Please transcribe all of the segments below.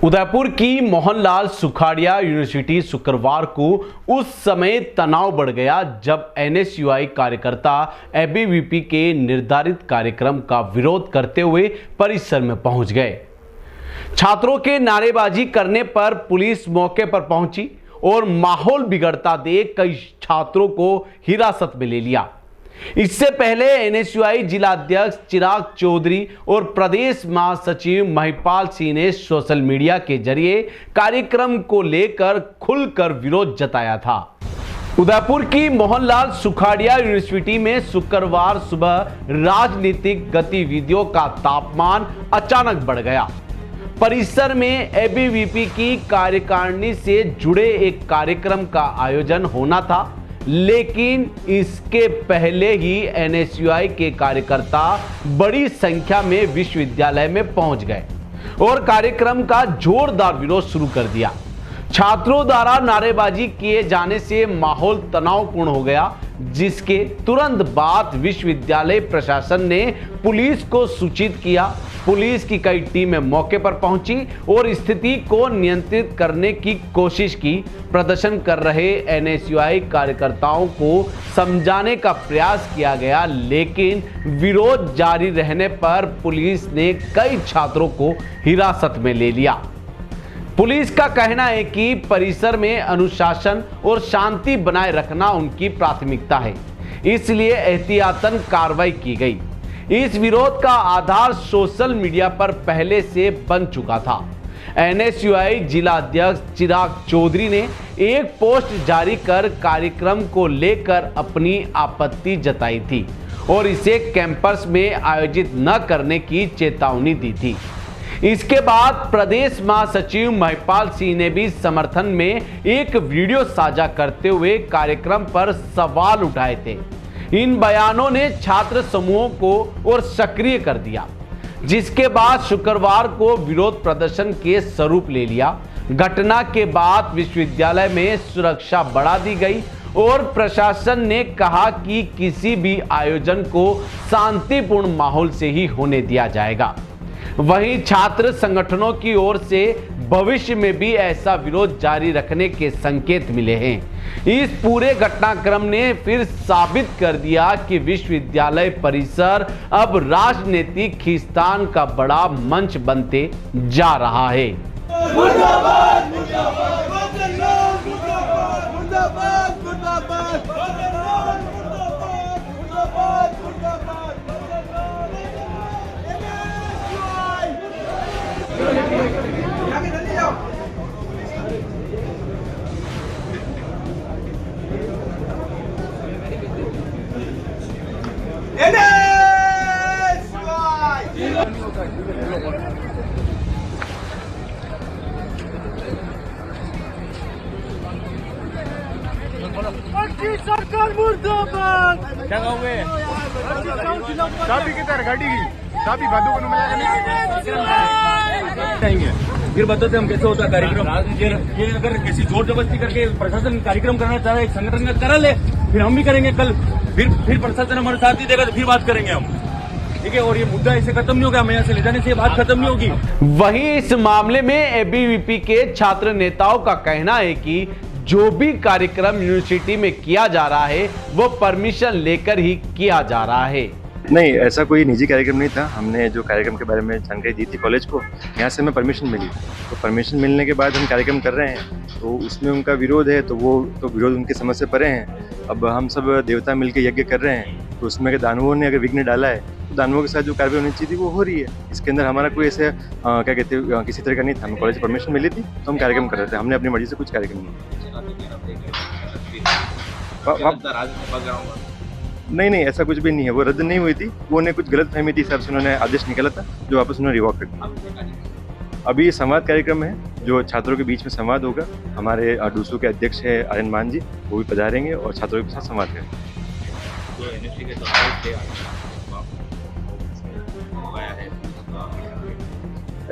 उदयपुर की मोहनलाल सुखाड़िया यूनिवर्सिटी शुक्रवार को उस समय तनाव बढ़ गया जब एनएसयूआई कार्यकर्ता एबीवीपी के निर्धारित कार्यक्रम का विरोध करते हुए परिसर में पहुंच गए। छात्रों के नारेबाजी करने पर पुलिस मौके पर पहुंची और माहौल बिगड़ता देख कई छात्रों को हिरासत में ले लिया। इससे पहले एनएसयूआई जिला अध्यक्ष चिराग चौधरी और प्रदेश महासचिव महिपाल सिंह ने सोशल मीडिया के जरिए कार्यक्रम को लेकर खुलकर विरोध जताया था। उदयपुर की मोहनलाल सुखाड़िया यूनिवर्सिटी में शुक्रवार सुबह राजनीतिक गतिविधियों का तापमान अचानक बढ़ गया। परिसर में एबीवीपी की कार्यकारिणी से जुड़े एक कार्यक्रम का आयोजन होना था, लेकिन इसके पहले ही एनएसयूआई के कार्यकर्ता बड़ी संख्या में विश्वविद्यालय में पहुंच गए और कार्यक्रम का जोरदार विरोध शुरू कर दिया। छात्रों द्वारा नारेबाजी किए जाने से माहौल तनावपूर्ण हो गया, जिसके तुरंत बाद विश्वविद्यालय प्रशासन ने पुलिस को सूचित किया। पुलिस की कई टीमें मौके पर पहुंची और स्थिति को नियंत्रित करने की कोशिश की। प्रदर्शन कर रहे एनएसयूआई कार्यकर्ताओं को समझाने का प्रयास किया गया, लेकिन विरोध जारी रहने पर पुलिस ने कई छात्रों को हिरासत में ले लिया। पुलिस का कहना है कि परिसर में अनुशासन और शांति बनाए रखना उनकी प्राथमिकता है, इसलिए एहतियातन कार्रवाई की गई। इस विरोध का आधार सोशल मीडिया पर पहले से बन चुका था। एनएसयूआई जिला अध्यक्ष चिराग चौधरी ने एक पोस्ट जारी कर कार्यक्रम को लेकर अपनी आपत्ति जताई थी और इसे कैंपस में आयोजित न करने की चेतावनी दी थी। इसके बाद प्रदेश महासचिव महिपाल सिंह ने भी समर्थन में एक वीडियो साझा करते हुए कार्यक्रम पर सवाल उठाए थे। इन बयानों ने छात्र समूहों को और सक्रिय कर दिया, जिसके बाद शुक्रवार को विरोध प्रदर्शन के स्वरूप ले लिया। घटना के बाद विश्वविद्यालय में सुरक्षा बढ़ा दी गई और प्रशासन ने कहा कि किसी भी आयोजन को शांतिपूर्ण माहौल से ही होने दिया जाएगा। वहीं छात्र संगठनों की ओर से भविष्य में भी ऐसा विरोध जारी रखने के संकेत मिले हैं। इस पूरे घटनाक्रम ने फिर साबित कर दिया कि विश्वविद्यालय परिसर अब राजनीतिक खींचतान का बड़ा मंच बनते जा रहा है। मुर्दाबाद, मुर्दाबाद, मुर्दाबाद, मुर्दाबाद, मुर्दाबाद, सरकार मुर्दाबाद। क्या कहोगे? चाबी किधर गाड़ी की? चाबी बादू को चाहिए। फिर बताते हम कैसे होता है कार्यक्रम। ये अगर किसी जोर जबरदस्ती करके प्रशासन कार्यक्रम करना चाह रहा है, एक संगठन का करा ले, फिर हम भी करेंगे कल। फिर प्रशासन हमारे साथ नहीं देगा तो फिर बात करेंगे हम, ठीक है। और ये मुद्दा ऐसे खत्म नहीं होगा, हमें यहाँ से ले जाने से बात खत्म नहीं होगी। वहीं इस मामले में एबीवीपी के छात्र नेताओं का कहना है कि जो भी कार्यक्रम यूनिवर्सिटी में किया जा रहा है वो परमिशन लेकर ही किया जा रहा है। नहीं, ऐसा कोई निजी कार्यक्रम नहीं था। हमने जो कार्यक्रम के बारे में जानकारी दी थी कॉलेज को, यहाँ से हमें परमिशन मिली, तो परमिशन मिलने के बाद हम कार्यक्रम कर रहे हैं। तो उसमें उनका विरोध है, तो वो तो विरोध उनकी समझ से परे हैं। अब हम सब देवता मिलकर यज्ञ कर रहे हैं, तो उसमें दानवों ने अगर विघ्न डाला है तो दानवों के साथ जो कार्रवाई होनी चाहिए थी वो हो रही है। इसके अंदर हमारा कोई ऐसे क्या कहते हैं किसी तरह का नहीं था। हमें कॉलेज से परमिशन मिली थी तो हम कार्यक्रम कर रहे थे। हमने अपनी मर्जी से कुछ कार्यक्रम नहीं, ऐसा कुछ भी नहीं है। वो रद्द नहीं हुई थी, वो उन्हें कुछ गलत फहमी थी, हिसाब से उन्होंने आदेश निकाला था जो वापस उन्होंने रिवॉक कर दिया। अभी ये संवाद कार्यक्रम है जो छात्रों के बीच में संवाद होगा। हमारे डूसू के अध्यक्ष है आर्यन मान जी, वो भी पधारेंगे और छात्रों के साथ संवाद करेंगे।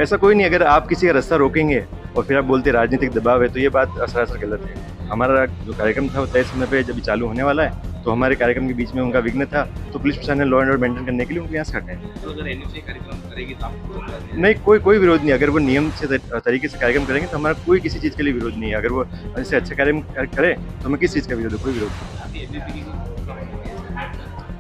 ऐसा कोई नहीं। अगर आप किसी का रास्ता रोकेंगे और फिर आप बोलते राजनीतिक दबाव है, तो ये बात सरासर गलत है। हमारा जो कार्यक्रम था वो तय समय पे जब चालू होने वाला है, तो हमारे कार्यक्रम के बीच में उनका विघ्न था, तो पुलिस प्रशासन ने लॉ एंड ऑर्डर मेंटेन करने के लिए उनको यहाँ से हटाया। तो अगर एनएसयूआई कार्यक्रम करेगी तो आपको नहीं, कोई विरोध नहीं। अगर वो नियम से तरीके से कार्यक्रम करेंगे तो हमारा कोई किसी चीज़ के लिए विरोध नहीं है। अगर वो ऐसे अच्छा कार्यक्रम करे तो हमें किस चीज़ का विरोध है? कोई विरोध नहीं। अभी एबीवीपी की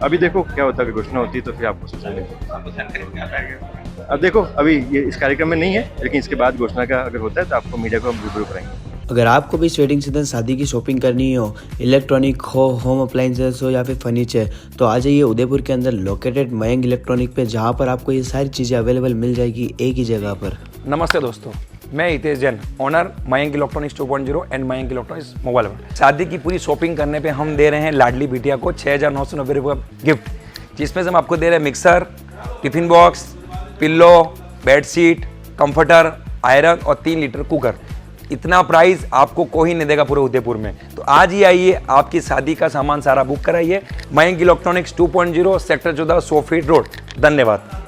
अभी देखो क्या होता है, अगर घोषणा होती है तो फिर आपको सोचेंगे। आपको जानकारी क्या पाएगा? अब देखो, अभी ये इस कार्यक्रम में नहीं है, लेकिन इसके बाद घोषणा का अगर होता है तो आपको मीडिया को हम रूबरू कराएंगे। अगर आपको भी इस वेडिंग सीजन शादी की शॉपिंग करनी हो, इलेक्ट्रॉनिक हो, होम अप्लाइंसेस हो या फिर फर्नीचर, तो आ जाइए उदयपुर के अंदर लोकेटेड मयंक इलेक्ट्रॉनिक पे, जहाँ पर आपको ये सारी चीज़ें अवेलेबल मिल जाएगी एक ही जगह पर। नमस्ते दोस्तों, मैं Hitesh Jain, owner Mayank electronics 2.0 and Mayank electronics mobile world. शादी की पूरी शॉपिंग करने पे हम दे रहे हैं लाडली बिटिया को 6,990 रुपये का गिफ्ट, जिसमें से हम आपको दे रहे हैं mixer, tiffin box, pillow, bedsheet, comforter, iron और 3 लीटर कुकर। इतना प्राइस आपको कोई नहीं देगा पूरे उदयपुर में। तो आज ही आइए, आपकी शादी का सामान सारा बुक कराइए। Mayank electronics 2.0 sector 14 100 feet road. धन्यवाद।